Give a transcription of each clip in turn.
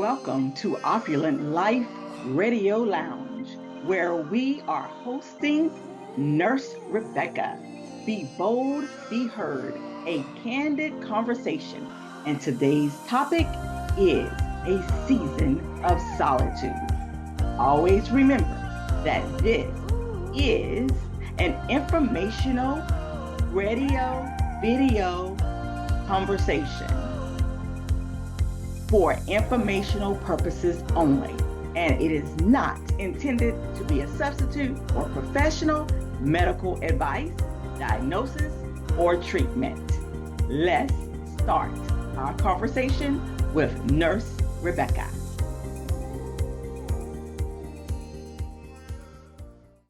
Welcome to Opulent Life Radio Lounge, where we are hosting Nurse Rebecca. Be bold, be heard, a candid conversation. And today's topic is a season of solitude. Always remember that this is an informational radio video conversation for informational purposes only, and it is not intended to be a substitute for professional medical advice, diagnosis, or treatment. Let's start our conversation with Nurse Rebecca.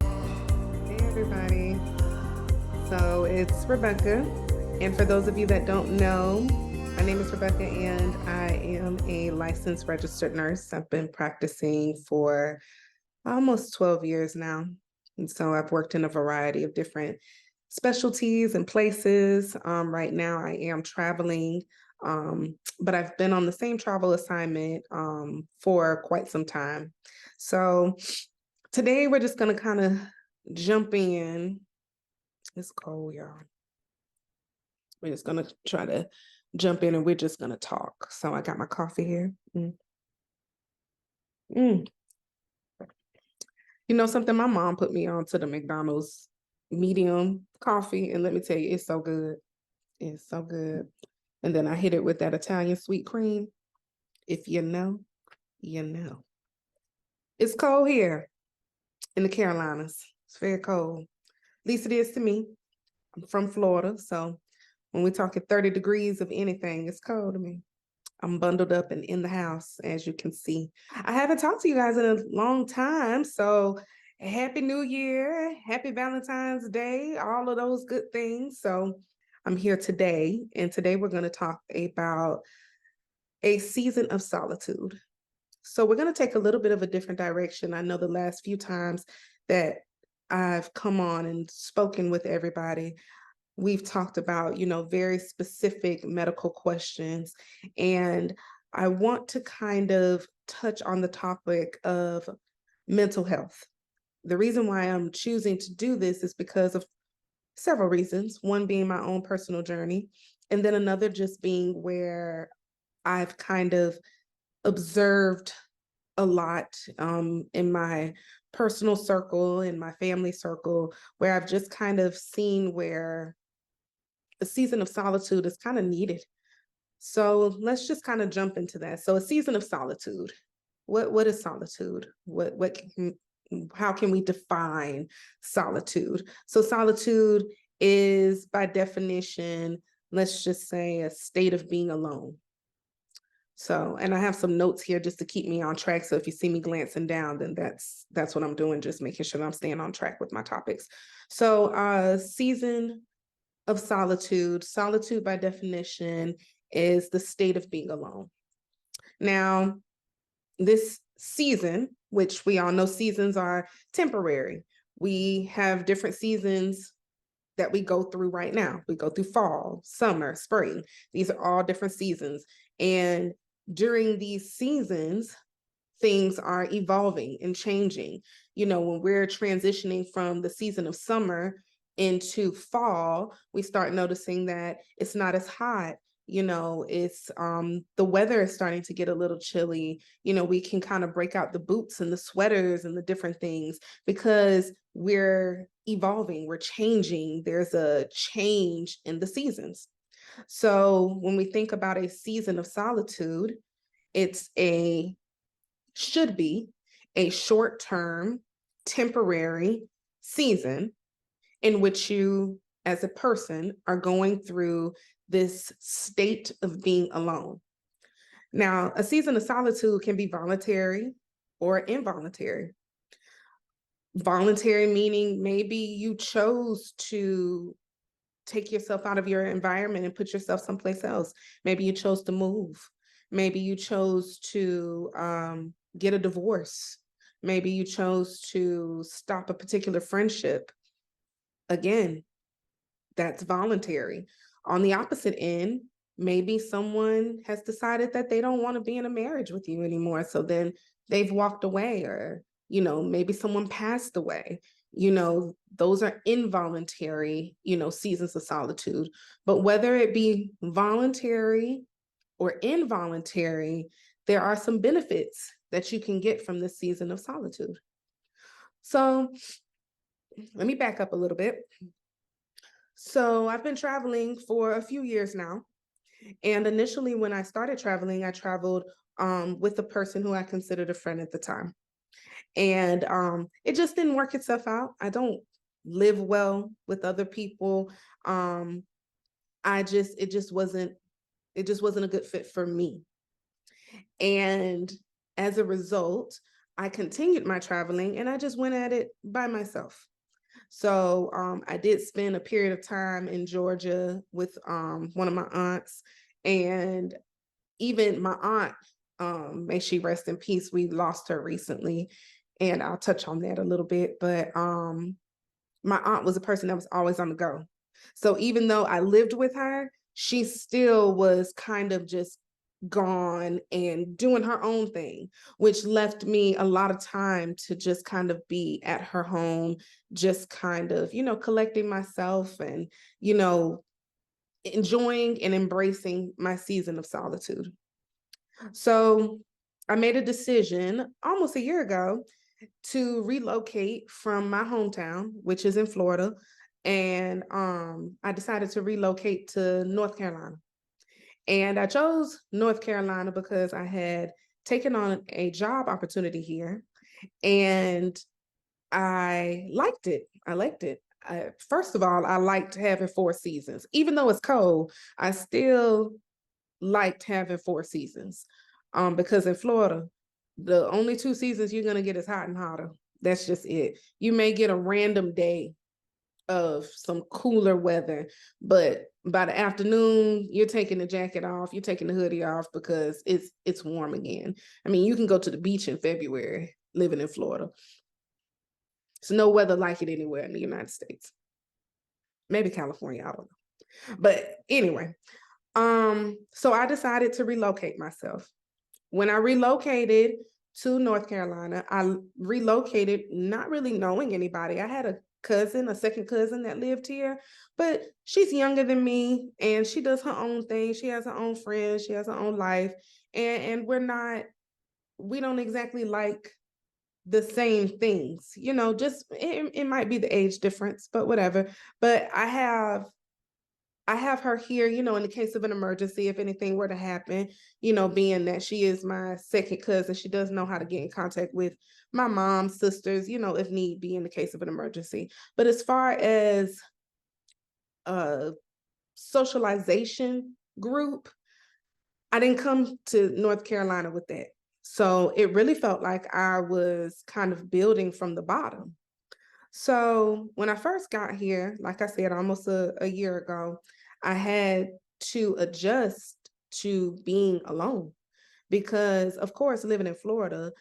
Hey everybody, so it's Rebecca, and for those of you that don't know, my name is Rebecca and I am a licensed registered nurse. I've been practicing for almost 12 years now, and so I've worked in a variety of different specialties and places. Right now I am traveling, but I've been on the same travel assignment for quite some time. So today we're just going to kind of jump in. It's cold, y'all. We're just going to try to jump in and we're just going to talk. So I got my coffee here. You know something? My mom put me on to the McDonald's medium coffee, and let me tell you, it's so good. It's so good. And then I hit it with that Italian sweet cream. If you know, you know. It's cold here in the Carolinas. It's very cold. At least it is to me. I'm from Florida, so when we're talking 30 degrees of anything, it's cold to me. I'm bundled up and in the house, as you can see. I haven't talked to you guys in a long time, so Happy New Year, Happy Valentine's Day, all of those good things. So I'm here today, and today we're going to talk about a season of solitude. So we're going to take a little bit of a different direction. I know the last few times that I've come on and spoken with everybody, we've talked about, very specific medical questions. And I want to kind of touch on the topic of mental health. The reason why I'm choosing to do this is because of several reasons. One being my own personal journey, and then another just being where I've kind of observed a lot in my personal circle, in my family circle, where I've just kind of seen where a season of solitude is kind of needed. So let's just kind of jump into that. So a season of solitude. What is solitude? How can we define solitude? So solitude is, by definition, let's just say a state of being alone. So, and I have some notes here just to keep me on track. So if you see me glancing down, then that's what I'm doing, just making sure that I'm staying on track with my topics. So season of solitude. Solitude, by definition, is the state of being alone. Now, this season, which we all know seasons are temporary. We have different seasons that we go through right now. We go through fall, summer, spring. These are all different seasons. And during these seasons, things are evolving and changing. When we're transitioning from the season of summer into fall, we start noticing that it's not as hot. It's the weather is starting to get a little chilly. We can kind of break out the boots and the sweaters and the different things because we're evolving, we're changing. There's a change in the seasons. So when we think about a season of solitude, should be a short-term, temporary season in which you, as a person, are going through this state of being alone. Now, a season of solitude can be voluntary or involuntary. Voluntary meaning maybe you chose to take yourself out of your environment and put yourself someplace else. Maybe you chose to move. Maybe you chose to get a divorce. Maybe you chose to stop a particular friendship. Again, that's voluntary. On the opposite end, maybe someone has decided that they don't want to be in a marriage with you anymore. So then they've walked away, or, maybe someone passed away. Those are involuntary, seasons of solitude. But whether it be voluntary or involuntary, there are some benefits that you can get from this season of solitude. So let me back up a little bit. So I've been traveling for a few years now. And initially, when I started traveling, I traveled with a person who I considered a friend at the time. And it just didn't work itself out. I don't live well with other people. It just wasn't a good fit for me. And as a result, I continued my traveling and I just went at it by myself. So I did spend a period of time in Georgia with one of my aunts, and even my aunt, may she rest in peace, we lost her recently, and I'll touch on that a little bit. But my aunt was a person that was always on the go. So even though I lived with her, she still was kind of just gone and doing her own thing, which left me a lot of time to just kind of be at her home, just kind of, collecting myself and, enjoying and embracing my season of solitude. So I made a decision almost a year ago to relocate from my hometown, which is in Florida. And I decided to relocate to North Carolina. And I chose North Carolina because I had taken on a job opportunity here, and I liked it. First of all, I liked having 4 seasons. Even though it's cold, I still liked having 4 seasons. Because in Florida, the only 2 seasons you're going to get is hot and hotter. That's just it. You may get a random day of some cooler weather, but by the afternoon, you're taking the jacket off, you're taking the hoodie off, because it's warm again. I mean, you can go to the beach in February living in Florida. There's no weather like it anywhere in the United States. Maybe California, I don't know. But anyway, so I decided to relocate myself. When I relocated to North Carolina, I relocated not really knowing anybody. I had a second cousin that lived here, but she's younger than me and she does her own thing. She has her own friends, she has her own life, and we don't exactly like the same things, just it might be the age difference, but whatever. But I have her here, in the case of an emergency, if anything were to happen, being that she is my second cousin, she does know how to get in contact with my mom's sisters, if need be in the case of an emergency. But as far as a socialization group, I didn't come to North Carolina with that. So it really felt like I was kind of building from the bottom. So when I first got here, like I said, almost a year ago, I had to adjust to being alone because, of course, living in Florida,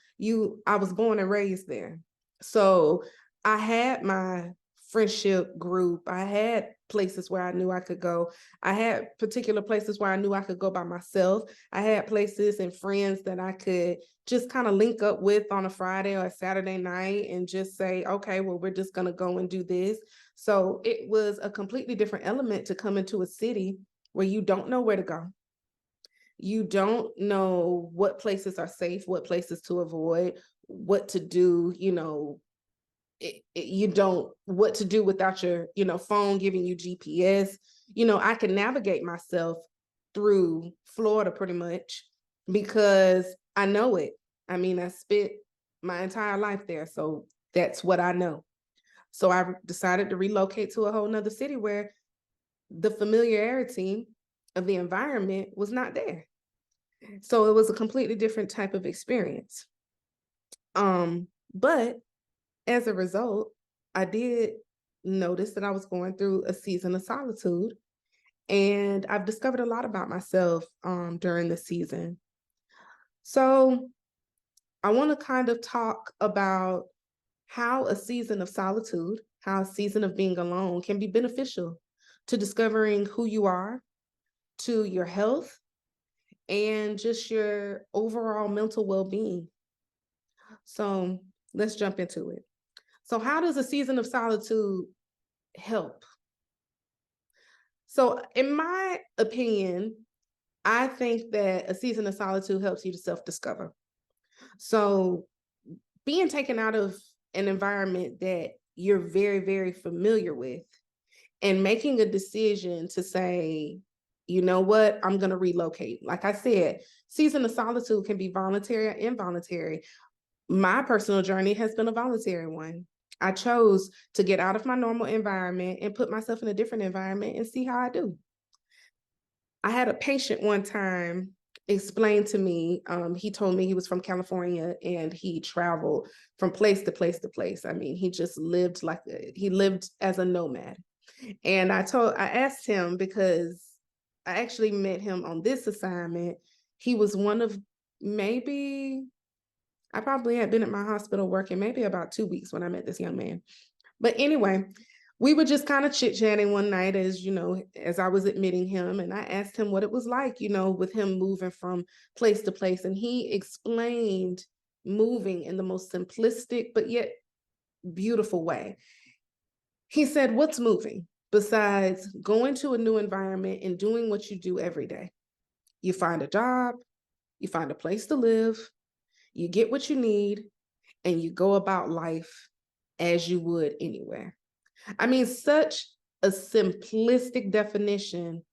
I was born and raised there. So I had my friendship group. I had places where I knew I could go. I had particular places where I knew I could go by myself. I had places and friends that I could just kind of link up with on a Friday or a Saturday night and just say, okay, well, we're just going to go and do this. So it was a completely different element to come into a city where you don't know where to go. You don't know what places are safe, what places to avoid, what to do, you don't what to do without your phone giving you GPS. I can navigate myself through Florida pretty much because I know it. I mean, I spent my entire life there, so that's what I know. So I decided to relocate to a whole nother city where the familiarity of the environment was not there. So it was a completely different type of experience. But as a result, I did notice that I was going through a season of solitude, and I've discovered a lot about myself during the season. So I want to kind of talk about how a season of solitude, how a season of being alone can be beneficial to discovering who you are, to your health and just your overall mental well-being. So let's jump into it. So how does a season of solitude help? So in my opinion, I think that a season of solitude helps you to self-discover. So being taken out of an environment that you're very, very familiar with and making a decision to say, you know what, I'm going to relocate. Like I said, season of solitude can be voluntary or involuntary. My personal journey has been a voluntary one. I chose to get out of my normal environment and put myself in a different environment and see how I do. I had a patient one time explain to me, he told me he was from California and he traveled from place to place to place. I mean, he just lived he lived as a nomad. And I asked him, because I actually met him on this assignment. He was one of I probably had been at my hospital working maybe about 2 weeks when I met this young man. But anyway, we were just kind of chit-chatting one night as I was admitting him, and I asked him what it was like, with him moving from place to place. And he explained moving in the most simplistic but yet beautiful way. He said, what's moving besides going to a new environment and doing what you do every day? You find a job, you find a place to live, you get what you need, and you go about life as you would anywhere. I mean, such a simplistic definition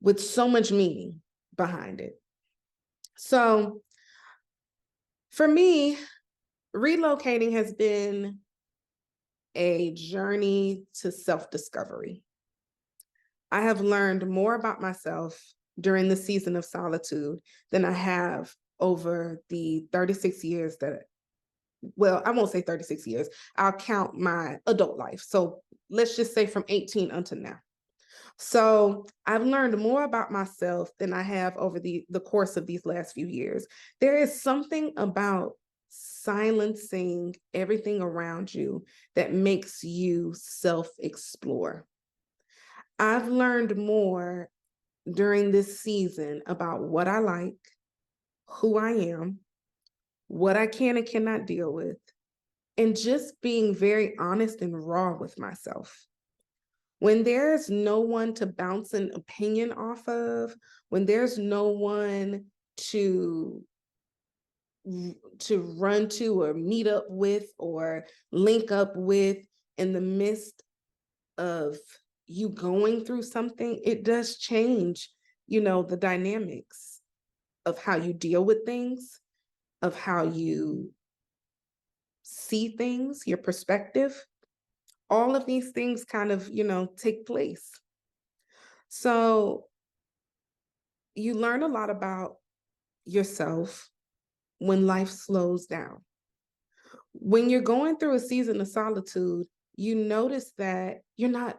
with so much meaning behind it. So for me, relocating has been a journey to self-discovery. I have learned more about myself during the season of solitude than I have over the 36 years I won't say 36 years. I'll count my adult life. So let's just say from 18 until now. So I've learned more about myself than I have over the course of these last few years. There is something about silencing everything around you that makes you self-explore. I've learned more during this season about what I like, who I am, what I can and cannot deal with, and just being very honest and raw with myself. When there's no one to bounce an opinion off of, when there's no one to run to or meet up with or link up with in the midst of you going through something, it does change, the dynamics of how you deal with things, of how you see things, your perspective. All of these things kind of, take place. So you learn a lot about yourself when life slows down. When you're going through a season of solitude, you notice that you're not,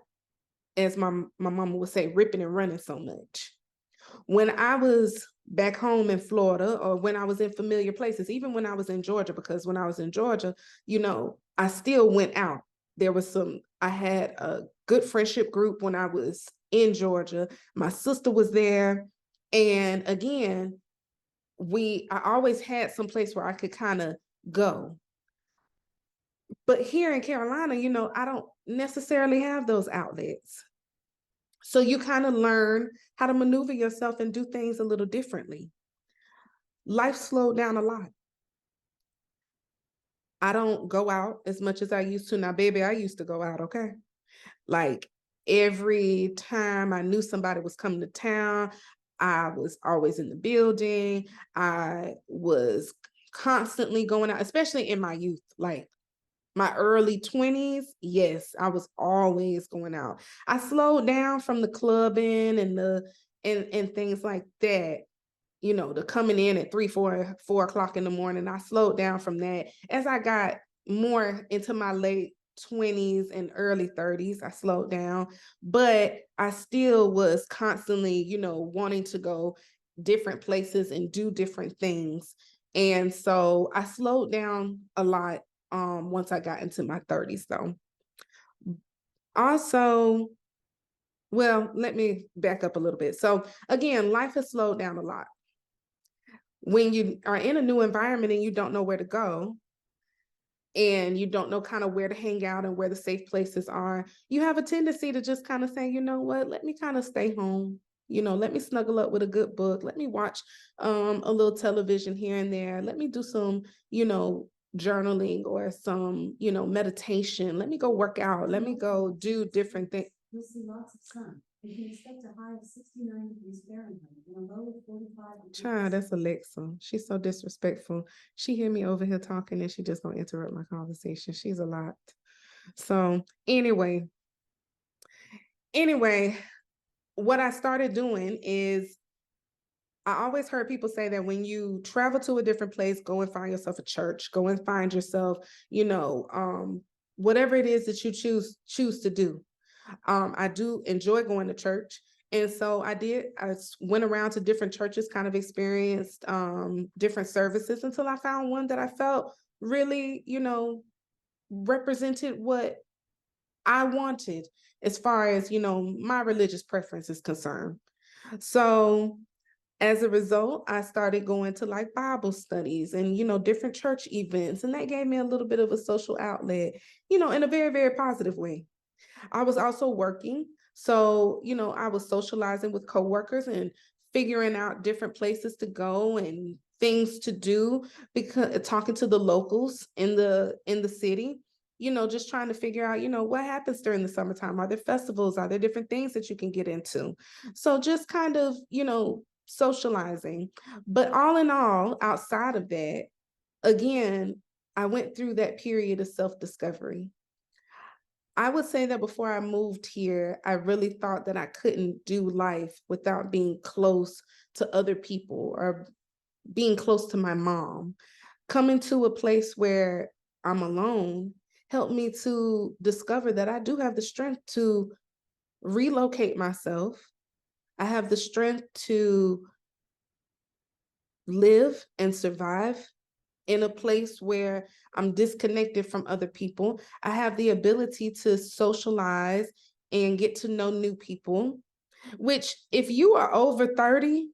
as my mama would say, ripping and running so much. When I was back home in Florida, or when I was in familiar places, even when I was in Georgia, because when I was in Georgia, I still went out. I had a good friendship group when I was in Georgia. My sister was there. And again, I always had some place where I could kind of go. But here in Carolina, I don't necessarily have those outlets. So you kind of learn how to maneuver yourself and do things a little differently. Life slowed down a lot. I don't go out as much as I used to. Now, baby, I used to go out, okay? Like every time I knew somebody was coming to town, I was always in the building. I was constantly going out, especially in my youth, like my early 20s. Yes, I was always going out. I slowed down from the clubbing and things like that. The coming in at 4 o'clock in the morning. I slowed down from that. As I got more into my late 20s and early 30s, I slowed down, but I still was constantly, wanting to go different places and do different things. And so I slowed down a lot once I got into my 30s though. Also, Well, let me back up a little bit. So again, life has slowed down a lot. When you are in a new environment and you don't know where to go, and you don't know kind of where to hang out and where the safe places are, you have a tendency to just kind of say, you know what, let me kind of stay home. Let me snuggle up with a good book. Let me watch a little television here and there. Let me do some, journaling or some, meditation. Let me go work out. Let me go do different things. You'll see lots of sun. You can expect a high of 69 degrees Fahrenheit and a low of 45 degrees. Child, that's Alexa. She's so disrespectful. She hear me over here talking and she just gonna interrupt my conversation. She's a lot. So anyway, what I started doing is I always heard people say that when you travel to a different place, go and find yourself a church, go and find yourself, whatever it is that you choose to do. I do enjoy going to church. And so I went around to different churches, kind of experienced different services until I found one that I felt really, represented what I wanted as far as, my religious preference is concerned. So as a result, I started going to like Bible studies and, different church events. And that gave me a little bit of a social outlet, in a very, very positive way. I was also working. So, I was socializing with coworkers and figuring out different places to go and things to do, because talking to the locals in the city, just trying to figure out, what happens during the summertime. Are there festivals? Are there different things that you can get into? So just kind of, socializing. But all in all, outside of that, again, I went through that period of self-discovery. I would say that before I moved here, I really thought that I couldn't do life without being close to other people or being close to my mom. Coming to a place where I'm alone helped me to discover that I do have the strength to relocate myself. I have the strength to live and survive in a place where I'm disconnected from other people. I have the ability to socialize and get to know new people, which if you are over 30,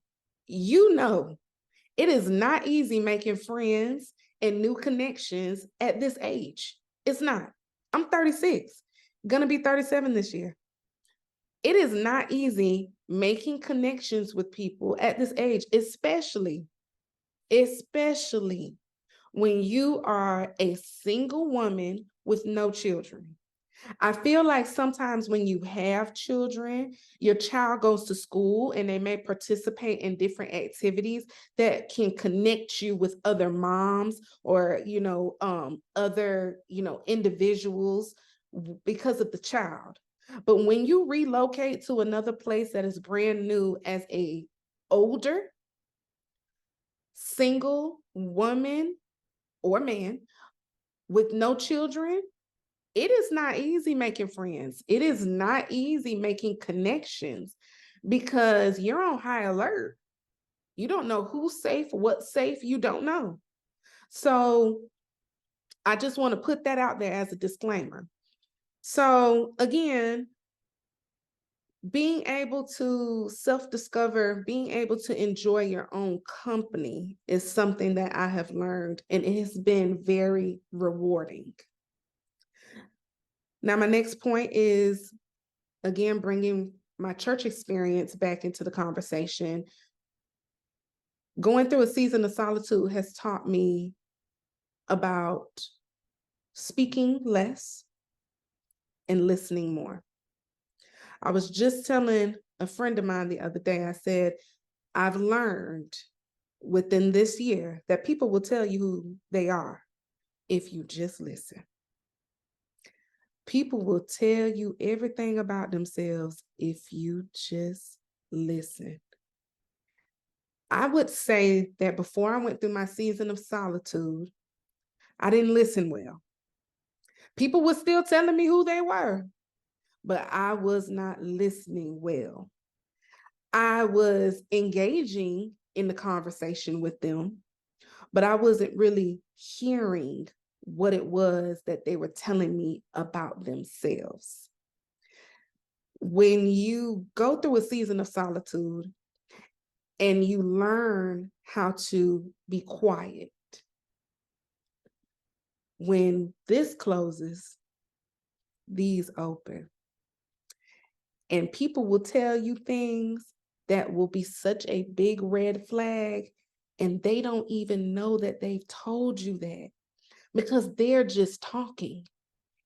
it is not easy making friends and new connections at this age. It's not. I'm 36, gonna be 37 this year. It is not easy making connections with people at this age, especially when you are a single woman with no children. I feel like sometimes when you have children, your child goes to school and they may participate in different activities that can connect you with other moms or, other, individuals because of the child. But when you relocate to another place that is brand new as a older single woman or man with no children, it is not easy making friends. It is not easy making connections because you're on high alert. You don't know who's safe, what's safe, you don't know. So I just want to put that out there as a disclaimer. So again, being able to self-discover, being able to enjoy your own company is something that I have learned, and it has been very rewarding. Now, my next point is, again, bringing my church experience back into the conversation. Going through a season of solitude has taught me about speaking less and listening more. I was just telling a friend of mine the other day, I said, I've learned within this year that people will tell you who they are if you just listen. People will tell you everything about themselves if you just listen. I would say that before I went through my season of solitude, I didn't listen well. People were still telling me who they were, but I was not listening well. I was engaging in the conversation with them, but I wasn't really hearing what it was that they were telling me about themselves. When you go through a season of solitude and you learn how to be quiet, when this closes, these open. And people will tell you things that will be such a big red flag, and they don't even know that they've told you that, because they're just talking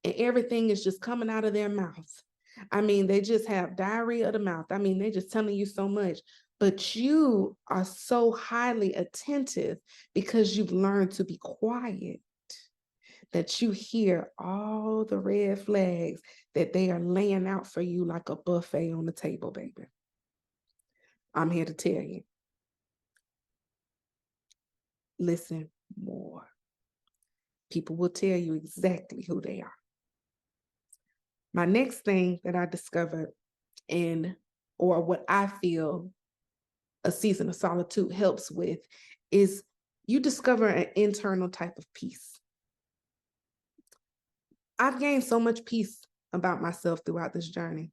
and everything is just coming out of their mouth. I mean, they just have diarrhea of the mouth. I mean, they're just telling you so much, but you are so highly attentive because you've learned to be quiet, that you hear all the red flags that they are laying out for you like a buffet on the table, baby. I'm here to tell you. Listen more. People will tell you exactly who they are. My next thing that I discovered or what I feel a season of solitude helps with is you discover an internal type of peace. I've gained so much peace about myself throughout this journey.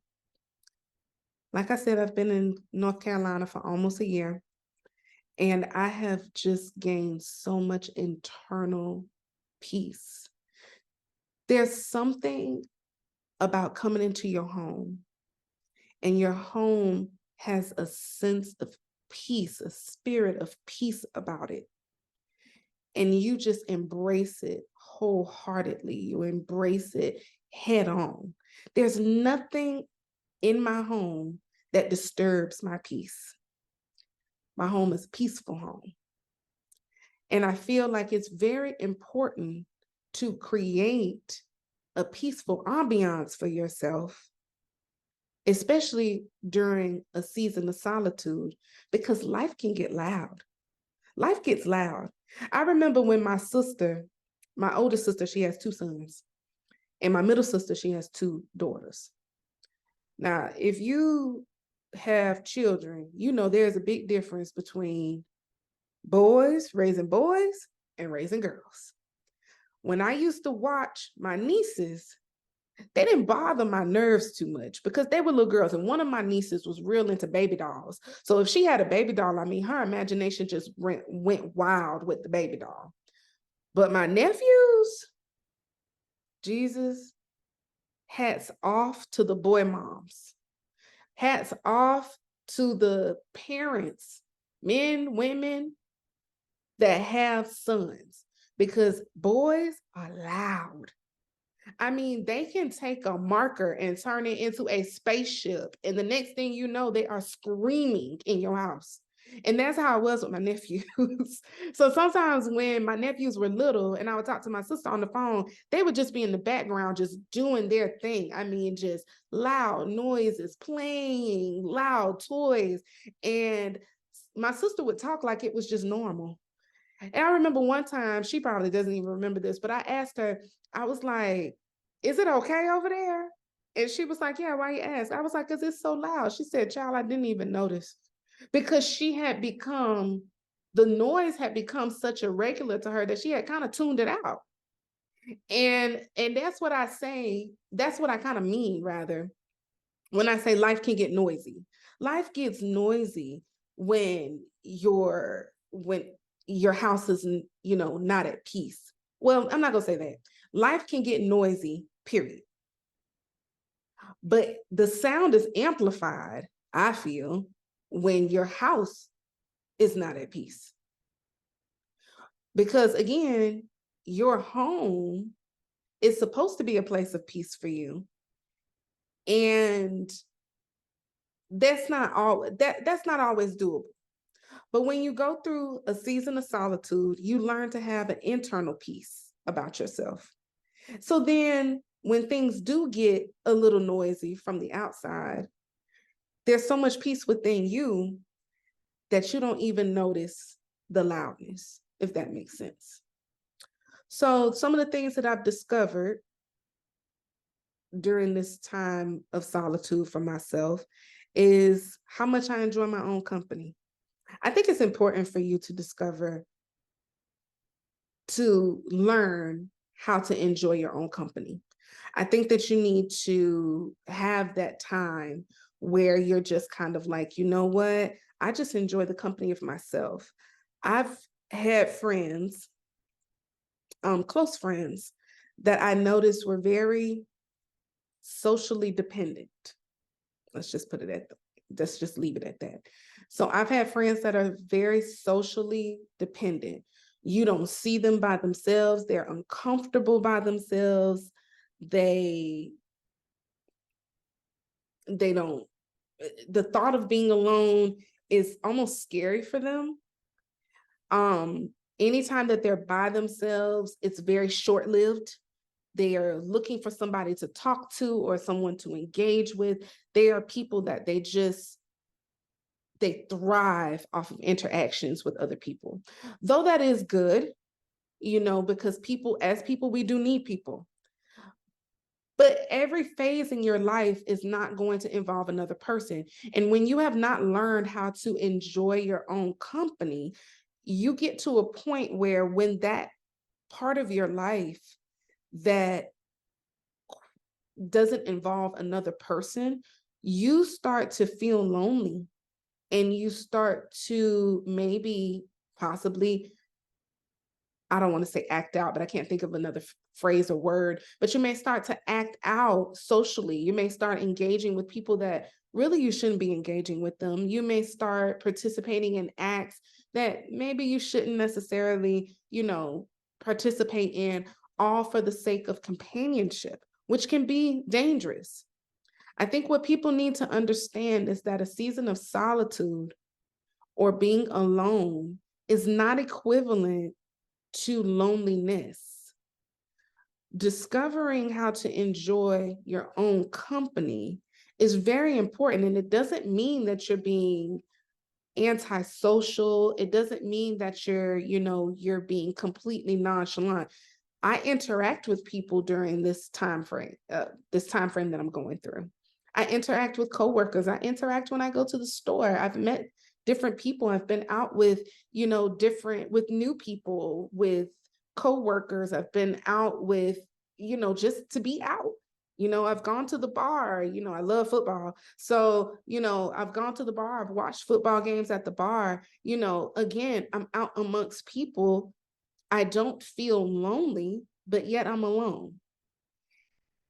Like I said, I've been in North Carolina for almost a year, and I have just gained so much internal peace. There's something about coming into your home, and your home has a sense of peace, a spirit of peace about it. And you just embrace it wholeheartedly. You embrace it head on. There's nothing in my home that disturbs my peace. My home is a peaceful home. And I feel like it's very important to create a peaceful ambiance for yourself, especially during a season of solitude, because life can get loud. Life gets loud. I remember when my oldest sister, she has 2 sons, and my middle sister, she has 2 daughters. Now, if you have children, you know there's a big difference between raising boys and raising girls. When I used to watch my nieces, they didn't bother my nerves too much because they were little girls. And one of my nieces was real into baby dolls. So if she had a baby doll, I mean, her imagination just went wild with the baby doll. But my nephews, Jesus, hats off to the boy moms. Hats off to the parents, men, women that have sons, because boys are loud. I mean, they can take a marker and turn it into a spaceship, and the next thing you know, they are screaming in your house. And that's how it was with my nephews. So sometimes when my nephews were little and I would talk to my sister on the phone, they would just be in the background, just doing their thing. I mean, just loud noises, playing loud toys. And my sister would talk like it was just normal. And I remember one time, she probably doesn't even remember this, but I asked her, I was like, is it okay over there? And she was like, yeah, why you ask? I was like, because it's so loud. She said, child, I didn't even notice. Because the noise had become such a regular to her that she had kind of tuned it out. And that's what I kind of mean, rather, when I say life can get noisy. Life gets noisy when your house is, not at peace. Well, I'm not gonna say that. Life can get noisy, period. But the sound is amplified, I feel, when your house is not at peace. Because again, your home is supposed to be a place of peace for you. And that's not always doable. But when you go through a season of solitude, you learn to have an internal peace about yourself. So then when things do get a little noisy from the outside, there's so much peace within you that you don't even notice the loudness, if that makes sense. So some of the things that I've discovered during this time of solitude for myself is how much I enjoy my own company. I think it's important for you to learn how to enjoy your own company. I think that you need to have that time where you're just kind of like, you know what? I just enjoy the company of myself. I've had friends, close friends, that I noticed were very socially dependent. Let's just put it at let's just leave it at that. So I've had friends that are very socially dependent. You don't see them by themselves. They're uncomfortable by themselves. They don't, the thought of being alone is almost scary for them. Anytime that they're by themselves, it's very short-lived. They are looking for somebody to talk to or someone to engage with. They are people that they thrive off of interactions with other people. Though that is good, because as people, we do need people. But every phase in your life is not going to involve another person. And when you have not learned how to enjoy your own company, you get to a point where when that part of your life that doesn't involve another person, you start to feel lonely, and you start to maybe possibly, I don't want to say act out, but I can't think of another phrase or word, but you may start to act out socially. You may start engaging with people that really you shouldn't be engaging with them. You may start participating in acts that maybe you shouldn't necessarily, participate in, all for the sake of companionship, which can be dangerous. I think what people need to understand is that a season of solitude or being alone is not equivalent to loneliness. Discovering how to enjoy your own company is very important. And it doesn't mean that you're being antisocial. It doesn't mean that you're being completely nonchalant. I interact with people during this time frame that I'm going through. I interact with coworkers. I interact when I go to the store. I've met different people. I've been out with, with new people, with coworkers. I've been out with, just to be out. I've gone to the bar. I love football. So, I've gone to the bar. I've watched football games at the bar. Again, I'm out amongst people. I don't feel lonely, but yet I'm alone.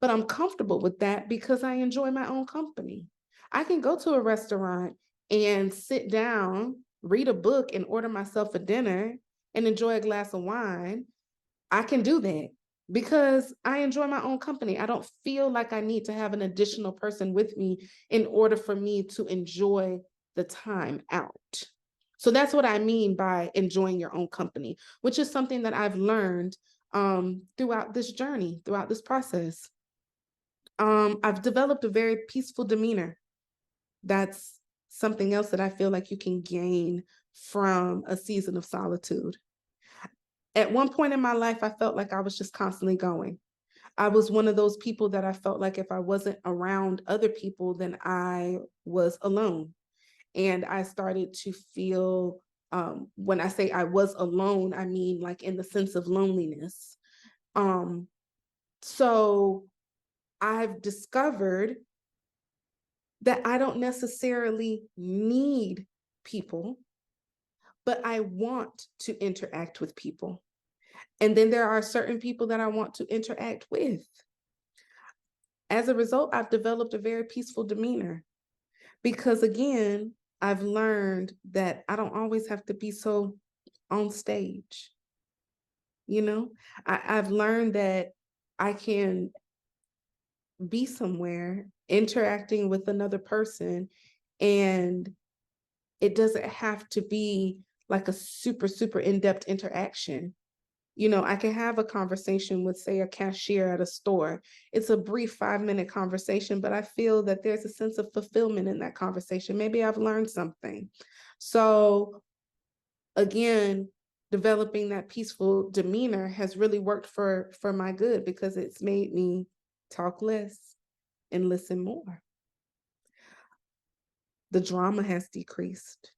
But I'm comfortable with that because I enjoy my own company. I can go to a restaurant and sit down, read a book, and order myself a dinner and enjoy a glass of wine. I can do that because I enjoy my own company. I don't feel like I need to have an additional person with me in order for me to enjoy the time out. So that's what I mean by enjoying your own company, which is something that I've learned throughout this journey, throughout this process. I've developed a very peaceful demeanor. That's something else that I feel like you can gain from a season of solitude. At one point in my life, I felt like I was just constantly going. I was one of those people that I felt like if I wasn't around other people, then I was alone. And I started to feel, when I say I was alone, I mean like in the sense of loneliness. So I've discovered that I don't necessarily need people, but I want to interact with people. And then there are certain people that I want to interact with. As a result, I've developed a very peaceful demeanor because, again, I've learned that I don't always have to be so on stage. I've learned that I can be somewhere interacting with another person, and it doesn't have to be like a super, super in-depth interaction. I can have a conversation with, say, a cashier at a store. It's a brief 5-minute conversation, but I feel that there's a sense of fulfillment in that conversation. Maybe I've learned something. So again, developing that peaceful demeanor has really worked for my good because it's made me talk less and listen more. The drama has decreased.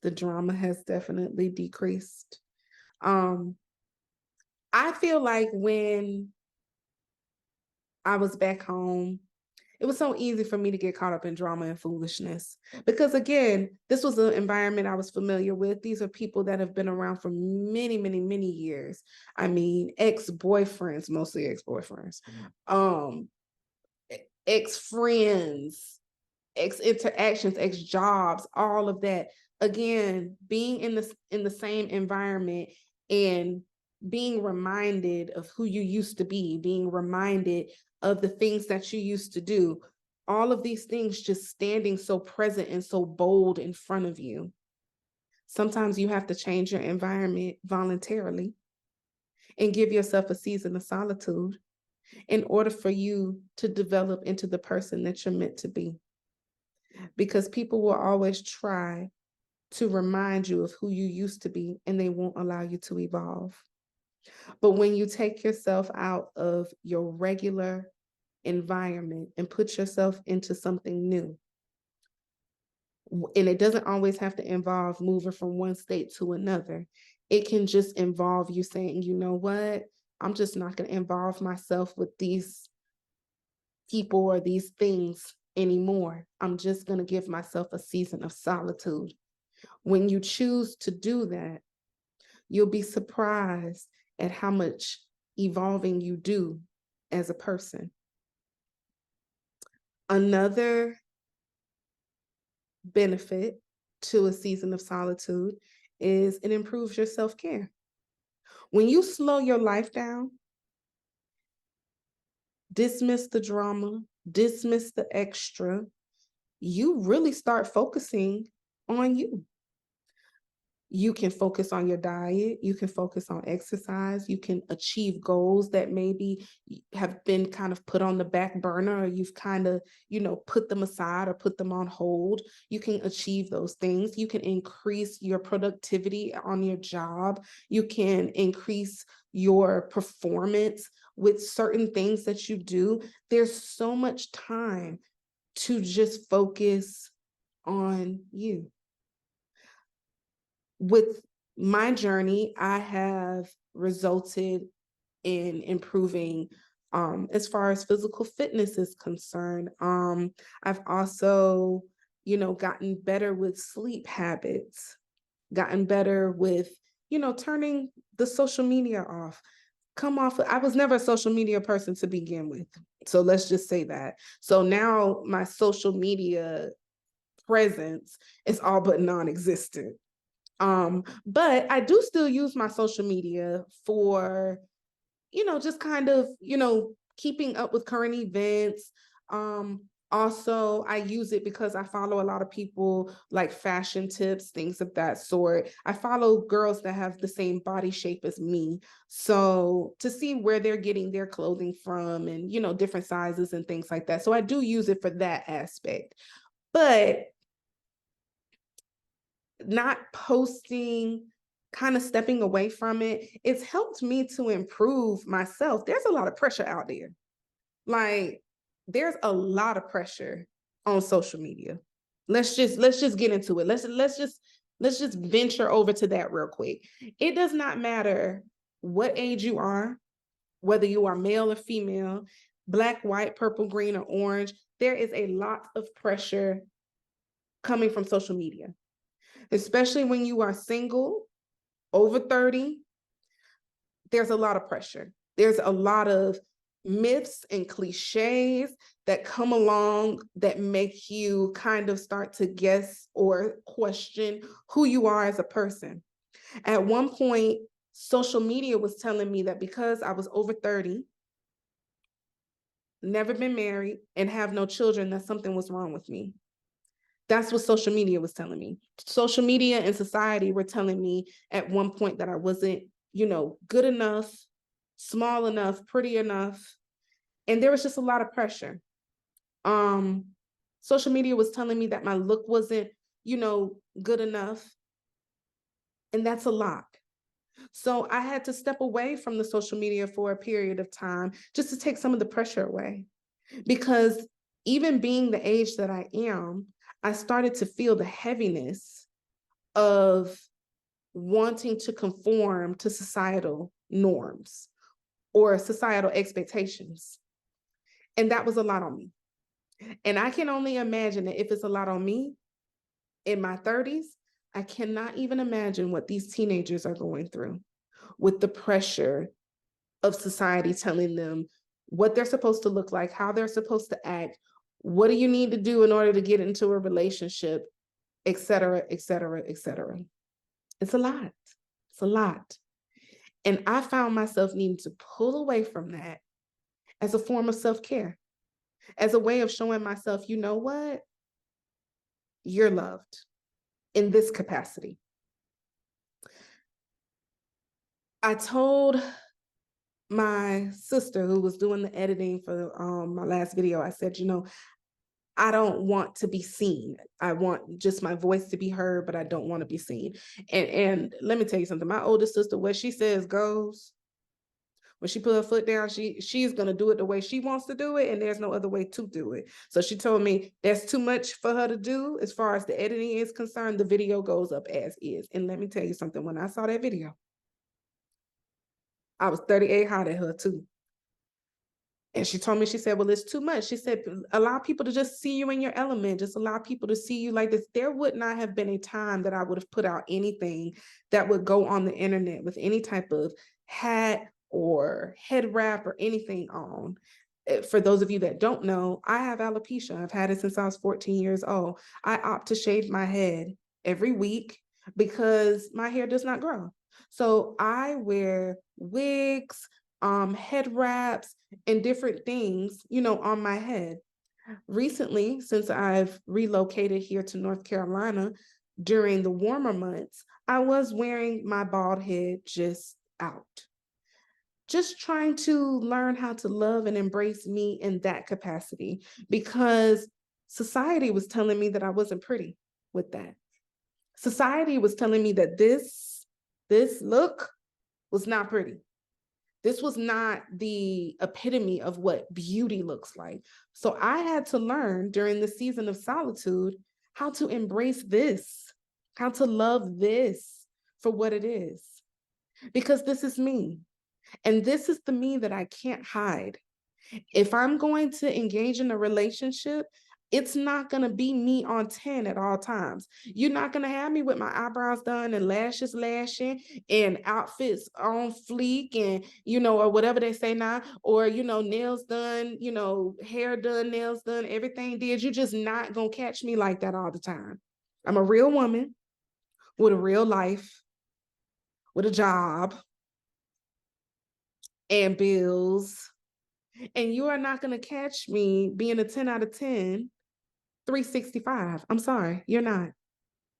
The drama has definitely decreased. I feel like when I was back home. It was so easy for me to get caught up in drama and foolishness because, again, this was an environment I was familiar with. These are people that have been around for many, many, many years. I mean, ex-boyfriends, mostly ex-boyfriends, ex-friends, ex-interactions, ex-jobs, all of that. Again, being in the same environment and being reminded of who you used to be, being reminded of the things that you used to do, all of these things just standing so present and so bold in front of you. Sometimes you have to change your environment voluntarily and give yourself a season of solitude in order for you to develop into the person that you're meant to be. Because people will always try to remind you of who you used to be, and they won't allow you to evolve. But when you take yourself out of your regular environment and put yourself into something new, and it doesn't always have to involve moving from one state to another. It can just involve you saying, you know what, I'm just not going to involve myself with these people or these things anymore. I'm just going to give myself a season of solitude. When you choose to do that, you'll be surprised at how much evolving you do as a person. Another benefit to a season of solitude is it improves your self-care. When you slow your life down, dismiss the drama, dismiss the extra, you really start focusing on you. You can focus on your diet, you can focus on exercise, you can achieve goals that maybe have been kind of put on the back burner, or you've kind of, put them aside or put them on hold. You can achieve those things. You can increase your productivity on your job. You can increase your performance with certain things that you do. There's so much time to just focus on you. With my journey, I have resulted in improving as far as physical fitness is concerned. I've also, gotten better with sleep habits, gotten better with, turning the social media off. I was never a social media person to begin with. So let's just say that. So now my social media presence is all but non-existent. But I do still use my social media for, just kind of, keeping up with current events. Also, I use it because I follow a lot of people like fashion tips, things of that sort. I follow girls that have the same body shape as me. So to see where they're getting their clothing from and, different sizes and things like that. So I do use it for that aspect. But not posting, kind of stepping away from it, it's helped me to improve myself. There's a lot of pressure out there. Like, there's a lot of pressure on social media. Let's just get into it. Let's just venture over to that real quick. It does not matter what age you are, whether you are male or female, black, white, purple, green, or orange. There is a lot of pressure coming from social media, especially when you are single, over 30, there's a lot of pressure. There's a lot of myths and cliches that come along that make you kind of start to guess or question who you are as a person. At one point, social media was telling me that because I was over 30, never been married, and have no children, that something was wrong with me. That's what social media was telling me. Social media and society were telling me at one point that I wasn't, good enough, small enough, pretty enough. And there was just a lot of pressure. Social media was telling me that my look wasn't, good enough. And that's a lot. So I had to step away from the social media for a period of time just to take some of the pressure away. Because even being the age that I am, I started to feel the heaviness of wanting to conform to societal norms or societal expectations. And that was a lot on me. And I can only imagine that if it's a lot on me in my 30s, I cannot even imagine what these teenagers are going through with the pressure of society telling them what they're supposed to look like, how they're supposed to act, what do you need to do in order to get into a relationship, et cetera, et cetera, et cetera. It's a lot. It's a lot. And I found myself needing to pull away from that as a form of self-care, as a way of showing myself, you know what? You're loved in this capacity. I told my sister who was doing the editing for my last video, I said, I don't want to be seen. I want just my voice to be heard, but I don't want to be seen. And let me tell you something. My oldest sister, what she says goes. When she put her foot down, she's going to do it the way she wants to do it, and there's no other way to do it. So she told me that's too much for her to do as far as the editing is concerned. The video goes up as is. And let me tell you something. When I saw that video, I was 38 hot at her too. And she told me, she said, well, it's too much. She said, allow people to just see you in your element. Just allow people to see you like this. There would not have been a time that I would have put out anything that would go on the internet with any type of hat or head wrap or anything on. For those of you that don't know, I have alopecia. I've had it since I was 14 years old. I opt to shave my head every week because my hair does not grow. So I wear wigs, head wraps, and different things, on my head. Recently, since I've relocated here to North Carolina during the warmer months, I was wearing my bald head just out. Just trying to learn how to love and embrace me in that capacity, because society was telling me that I wasn't pretty with that. Society was telling me that this look was not pretty. This was not the epitome of what beauty looks like. So I had to learn during the season of solitude how to embrace this, how to love this for what it is, because this is me. And this is the me that I can't hide. If I'm going to engage in a relationship, it's not going to be me on 10 at all times. You're not going to have me with my eyebrows done and lashes lashing and outfits on fleek and, or whatever they say now, or, nails done, hair done, nails done, everything did. You're just not going to catch me like that all the time. I'm a real woman with a real life, with a job and bills. And you are not going to catch me being a 10 out of 10, 365. I'm sorry, you're not.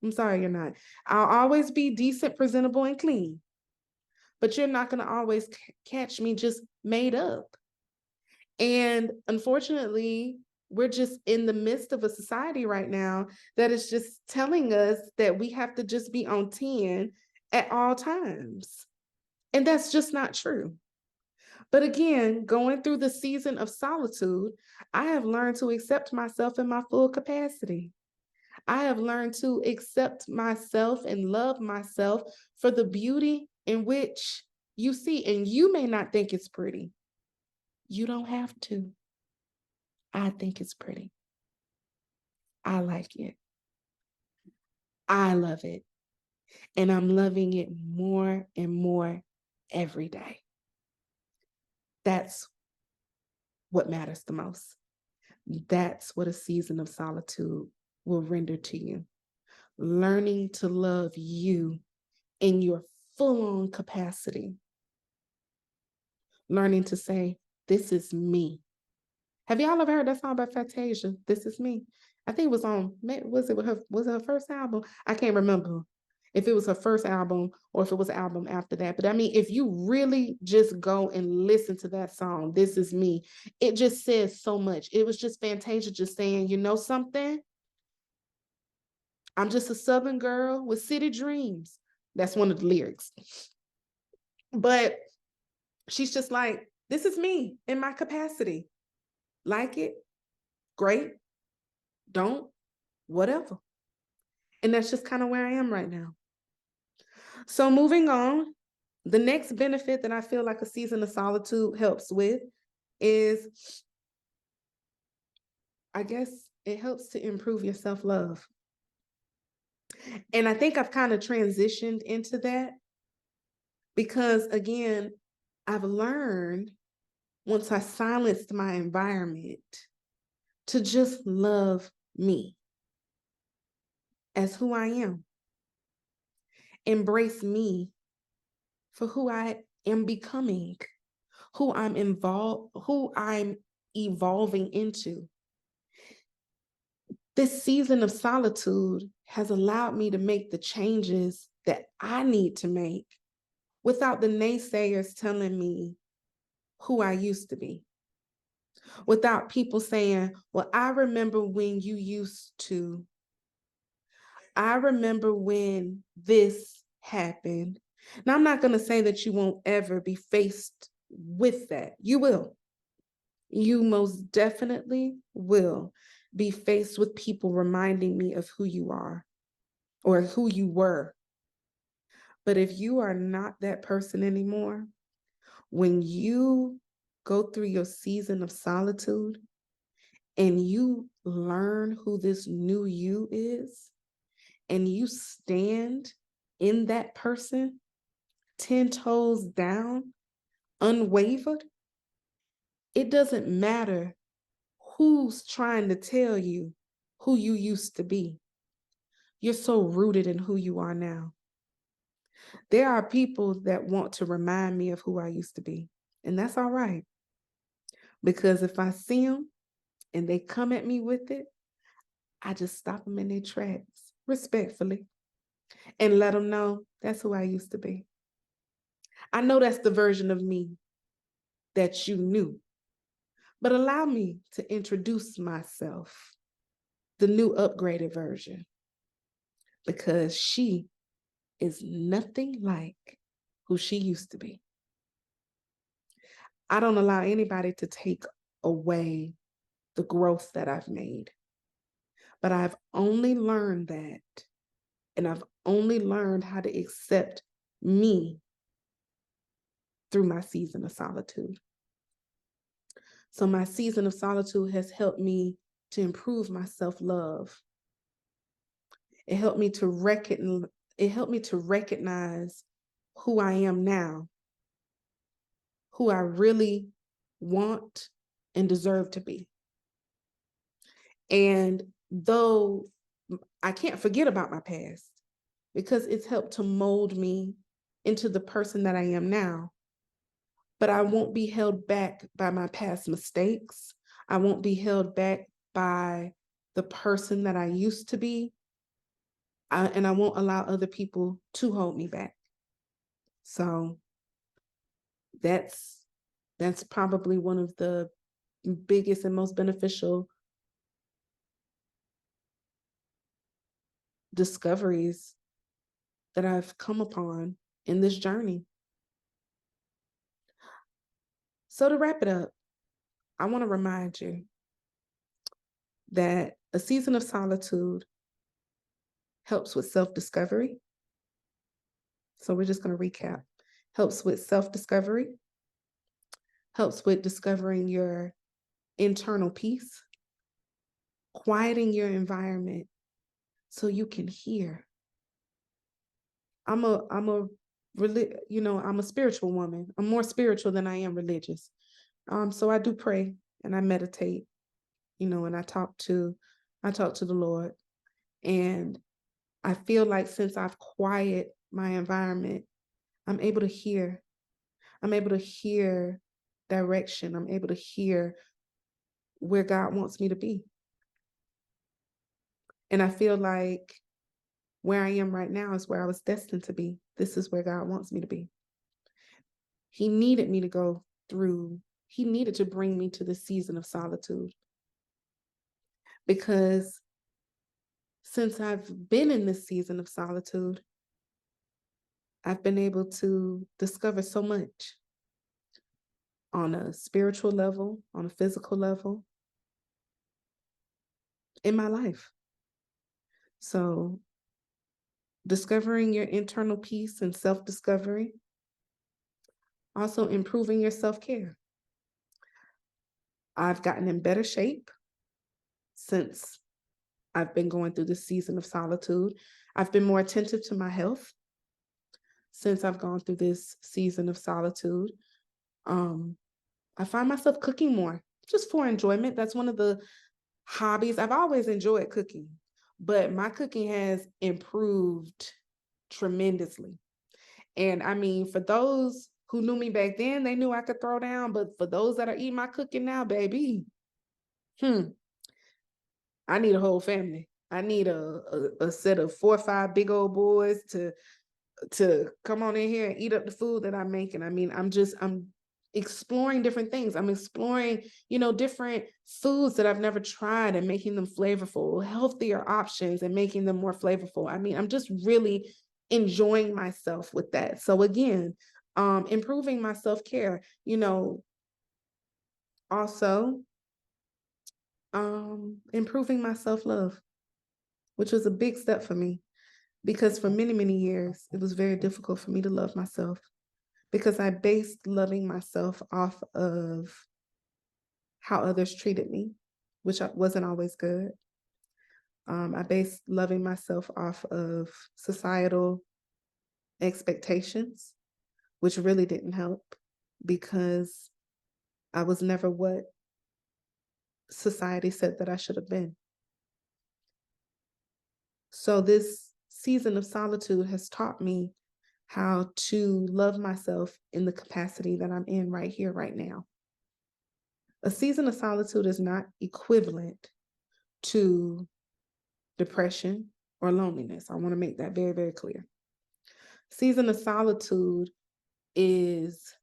I'm sorry, you're not. I'll always be decent, presentable, and clean. But you're not going to always catch me just made up. And unfortunately, we're just in the midst of a society right now that is just telling us that we have to just be on 10 at all times. And that's just not true. But again, going through the season of solitude, I have learned to accept myself in my full capacity. I have learned to accept myself and love myself for the beauty in which you see. And you may not think it's pretty. You don't have to. I think it's pretty. I like it. I love it. And I'm loving it more and more every day. That's what matters the most. That's what a season of solitude will render to you. Learning to love you in your full-on capacity. Learning to say, this is me. Have y'all ever heard that song by Fantasia? This is me. I think it was on, was it her first album? I can't remember if it was her first album or if it was an album after that. But I mean, if you really just go and listen to that song, This Is Me, it just says so much. It was just Fantasia just saying, you know something? I'm just a Southern girl with city dreams. That's one of the lyrics. But she's just like, this is me in my capacity. Like it, great. Don't, whatever. And that's just kind of where I am right now. So moving on, the next benefit that I feel like a season of solitude helps with is I guess it helps to improve your self-love. And I think I've kind of transitioned into that because, again, I've learned once I silenced my environment to just love me as who I am, embrace me for who I am becoming, who I'm evolving into. This season of solitude has allowed me to make the changes that I need to make without the naysayers telling me who I used to be. Without people saying, well, I remember when you used to. I remember when this happened. Now, I'm not going to say that you won't ever be faced with that. You will. You most definitely will be faced with people reminding me of who you are or who you were. But if you are not that person anymore, when you go through your season of solitude and you learn who this new you is, and you stand in that person, 10 toes down, unwavered, it doesn't matter who's trying to tell you who you used to be. You're so rooted in who you are now. There are people that want to remind me of who I used to be, and that's all right. Because if I see them and they come at me with it, I just stop them in their tracks respectfully and let them know that's who I used to be. I know that's the version of me that you knew, but allow me to introduce myself, the new upgraded version, because she is nothing like who she used to be. I don't allow anybody to take away the growth that I've made, but I've only learned that, and I've only learned how to accept me through my season of solitude. So my season of solitude has helped me to improve my self-love. It helped me to recognize who I am now, who I really want and deserve to be. And though I can't forget about my past because it's helped to mold me into the person that I am now, but I won't be held back by my past mistakes. I won't be held back by the person that I used to be. And I won't allow other people to hold me back. So that's probably one of the biggest and most beneficial discoveries that I've come upon in this journey. So to wrap it up, I want to remind you that a season of solitude helps with self-discovery. So we're just going to recap. Helps with self-discovery, helps with discovering your internal peace, quieting your environment so you can hear. I'm a spiritual woman. I'm more spiritual than I am religious. So I do pray and I meditate, and I talk to the Lord. And I feel like since I've quieted my environment, I'm able to hear. I'm able to hear direction. I'm able to hear where God wants me to be. And I feel like where I am right now is where I was destined to be. This is where God wants me to be. He needed me to go through, he needed to bring me to the season of solitude. Because since I've been in this season of solitude, I've been able to discover so much on a spiritual level, on a physical level in my life. So discovering your internal peace and self-discovery, also improving your self-care. I've gotten in better shape. since I've been going through this season of solitude. I've been more attentive to my health since I've gone through this season of solitude. I find myself cooking more just for enjoyment. That's one of the hobbies. I've always enjoyed cooking, but my cooking has improved tremendously. And I mean, for those who knew me back then, they knew I could throw down. But for those that are eating my cooking now, baby, I need a whole family. I need a set of 4 or 5 big old boys to come on in here and eat up the food that I'm making. I mean, I'm exploring different things. I'm exploring, different foods that I've never tried and making them flavorful, healthier options and making them more flavorful. I mean, I'm just really enjoying myself with that. So again, improving my self-care, also improving my self-love, which was a big step for me, because for many, many years, it was very difficult for me to love myself because I based loving myself off of how others treated me, which wasn't always good. I based loving myself off of societal expectations, which really didn't help because I was never what society said that I should have been. So this season of solitude has taught me how to love myself in the capacity that I'm in right here, right now. A season of solitude is not equivalent to depression or loneliness. I want to make that very, very clear. Season of solitude is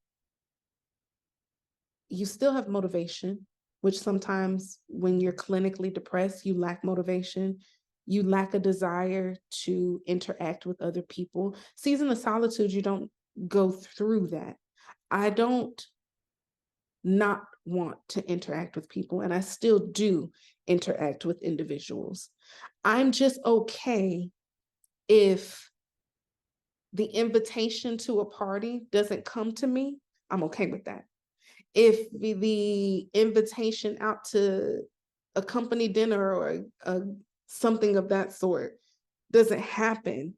you still have motivation, which sometimes when you're clinically depressed, you lack motivation. You lack a desire to interact with other people. Season of solitude, you don't go through that. I don't not want to interact with people, and I still do interact with individuals. I'm just okay if the invitation to a party doesn't come to me. I'm okay with that. If the invitation out to a company dinner or something of that sort doesn't happen,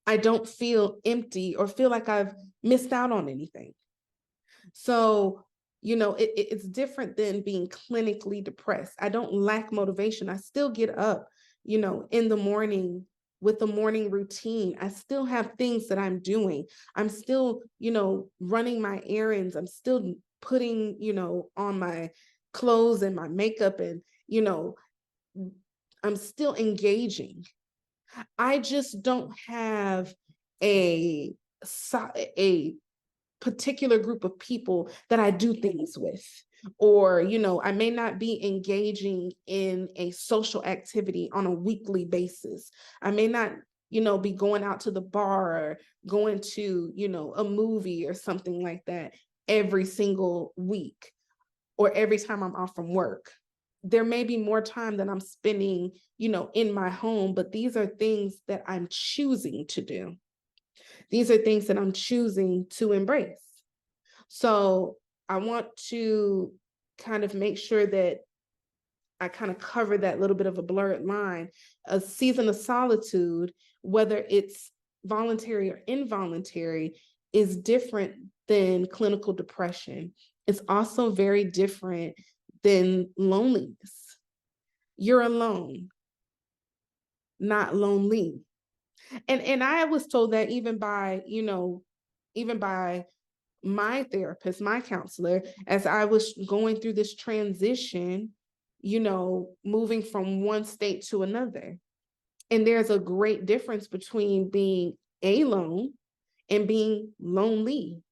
I don't feel empty or feel like I've missed out on anything. So, it's different than being clinically depressed. I don't lack motivation. I still get up, in the morning with the morning routine. I still have things that I'm doing. I'm still, running my errands. I'm still putting, on my clothes and my makeup and, I'm still engaging. I just don't have a particular group of people that I do things with, or, I may not be engaging in a social activity on a weekly basis. I may not, be going out to the bar or going to, a movie or something like that every single week or every time I'm off from work. There may be more time that I'm spending, in my home, but these are things that I'm choosing to do. These are things that I'm choosing to embrace. So I want to kind of make sure that I kind of cover that little bit of a blurred line. A season of solitude, whether it's voluntary or involuntary, is different than clinical depression. It's also very different than loneliness. You're alone, not lonely. And I was told that even by my therapist, my counselor, as I was going through this transition, moving from one state to another. And there's a great difference between being alone and being lonely.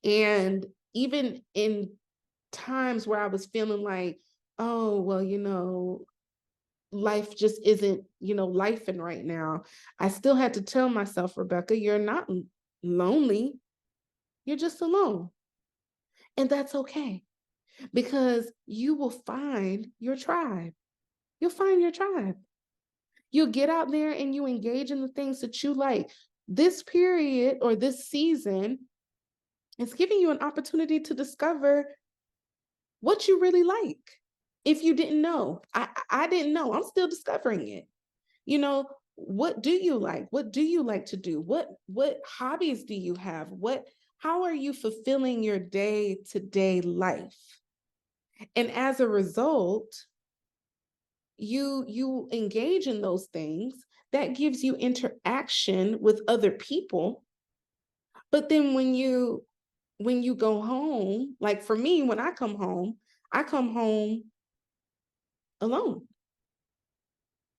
And even in times where I was feeling like, oh, well, life just isn't, lifing right now, I still had to tell myself, Rebecca, you're not lonely. You're just alone. And that's okay, because you will find your tribe. You'll find your tribe. You'll get out there and you engage in the things that you like. This period or this season is giving you an opportunity to discover what you really like. If you didn't know, I didn't know. I'm still discovering it. You know, what do you like? What do you like to do? What hobbies do you have? How are you fulfilling your day-to-day life? And as a result, you engage in those things that gives you interaction with other people. But then when you go home, like for me, when I come home alone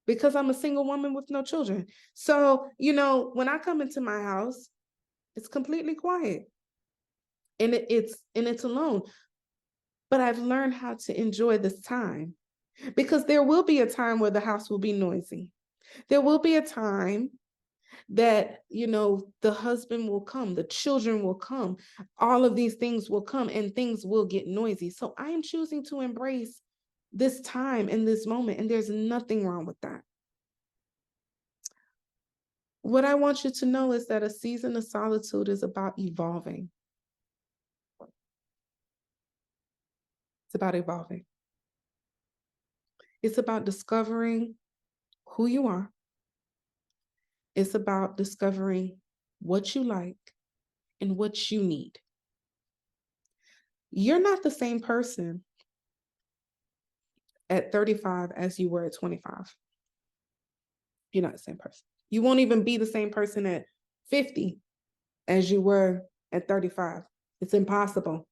because I'm a single woman with no children. So, when I come into my house, it's completely quiet and it's alone. But I've learned how to enjoy this time because there will be a time where the house will be noisy. There will be a time that, the husband will come, the children will come, all of these things will come and things will get noisy. So I am choosing to embrace this time and this moment, and there's nothing wrong with that. What I want you to know is that a season of solitude is about evolving. It's about evolving. It's about discovering who you are. It's about discovering what you like and what you need. You're not the same person at 35 as you were at 25. You're not the same person. You won't even be the same person at 50 as you were at 35. It's impossible.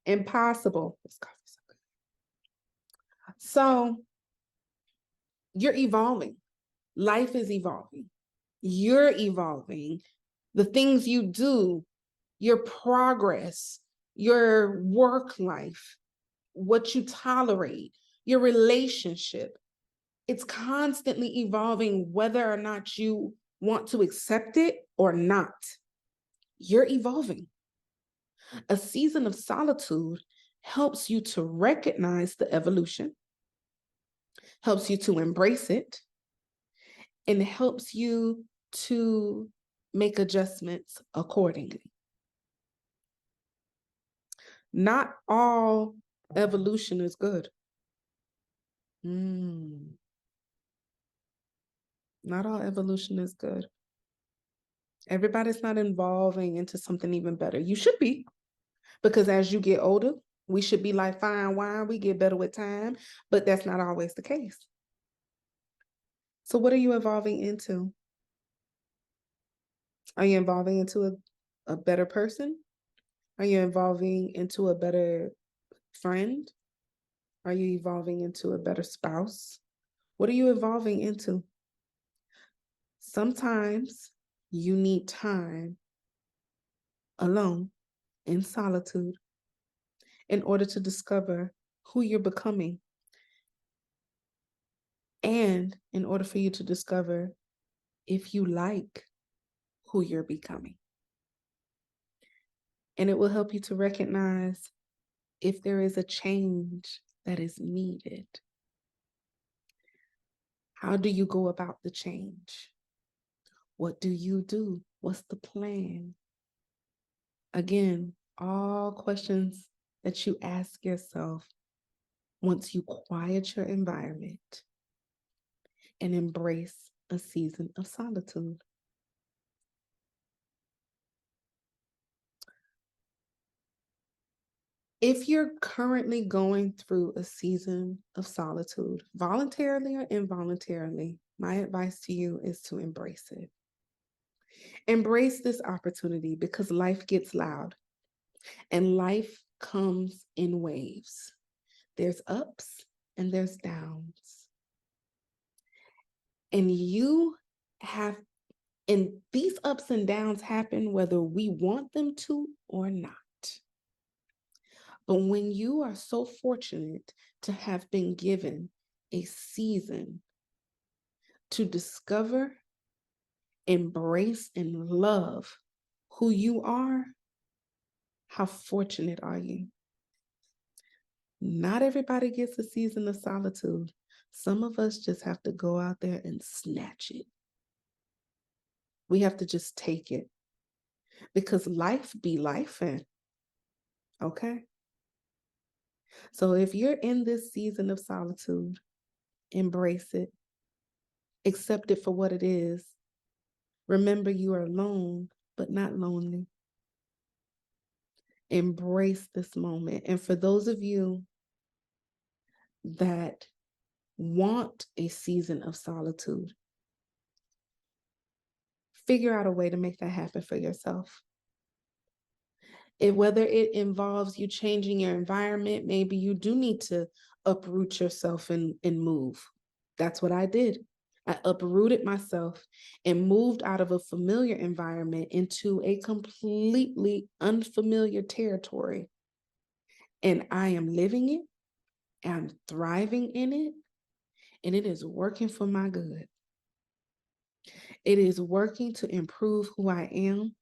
Impossible. This coffee's so good. So you're evolving. Life is evolving. You're evolving. The things you do, your progress, your work life, what you tolerate, your relationship, it's constantly evolving whether or not you want to accept it or not. You're evolving. A season of solitude helps you to recognize the evolution, helps you to embrace it, and helps you to make adjustments accordingly. Not all evolution is good. Not all evolution is good. Everybody's not evolving into something even better. You should be, because as you get older, we should be like fine wine. We get better with time, but that's not always the case. So what are you evolving into? Are you evolving into a better person? Are you evolving into a better friend? Are you evolving into a better spouse? What are you evolving into? Sometimes you need time alone in solitude in order to discover who you're becoming, and in order for you to discover if you like who you're becoming. And it will help you to recognize if there is a change that is needed. How do you go about the change? What do you do? What's the plan? Again, all questions that you ask yourself once you quiet your environment and embrace a season of solitude. If you're currently going through a season of solitude, voluntarily or involuntarily, my advice to you is to embrace it. Embrace this opportunity because life gets loud and life comes in waves. There's ups and there's downs. And these ups and downs happen whether we want them to or not. But when you are so fortunate to have been given a season to discover, embrace, and love who you are, how fortunate are you? Not everybody gets a season of solitude. Some of us just have to go out there and snatch it. We have to just take it because life be lifing, okay? So if you're in this season of solitude, embrace it, accept it for what it is. Remember, you are alone, but not lonely. Embrace this moment. And for those of you that want a season of solitude, figure out a way to make that happen for yourself. Whether it involves you changing your environment, maybe you do need to uproot yourself and move. That's what I did. I uprooted myself and moved out of a familiar environment into a completely unfamiliar territory. And I am living it, I'm thriving in it, and it is working for my good. It is working to improve who I am,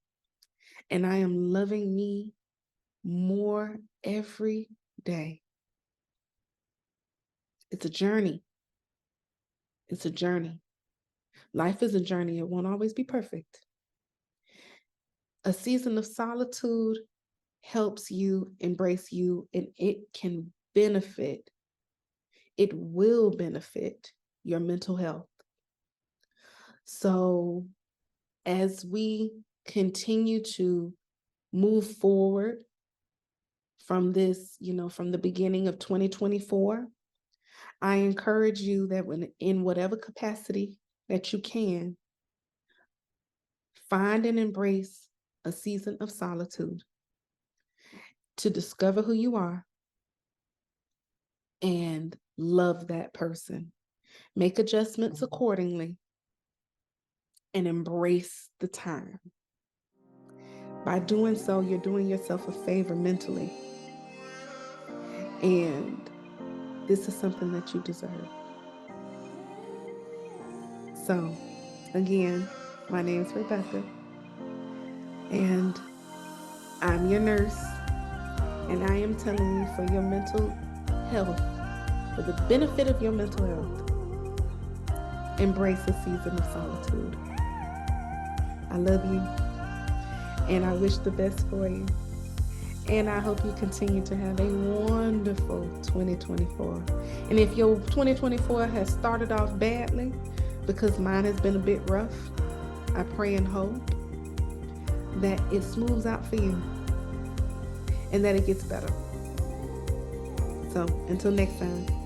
and I am loving me more every day. It's a journey. It's a journey. Life is a journey. It won't always be perfect. A season of solitude helps you embrace you, and it can benefit, it will benefit your mental health. So as we continue to move forward from this, from the beginning of 2024, I encourage you that in whatever capacity that you can, find and embrace a season of solitude to discover who you are and love that person. Make adjustments accordingly and embrace the time. By doing so, you're doing yourself a favor mentally. And this is something that you deserve. So, again, my name is Rebecca, and I'm your nurse, and I am telling you, for your mental health, for the benefit of your mental health, embrace a season of solitude. I love you, and I wish the best for you. And I hope you continue to have a wonderful 2024. And if your 2024 has started off badly, because mine has been a bit rough, I pray and hope that it smooths out for you and that it gets better. So until next time.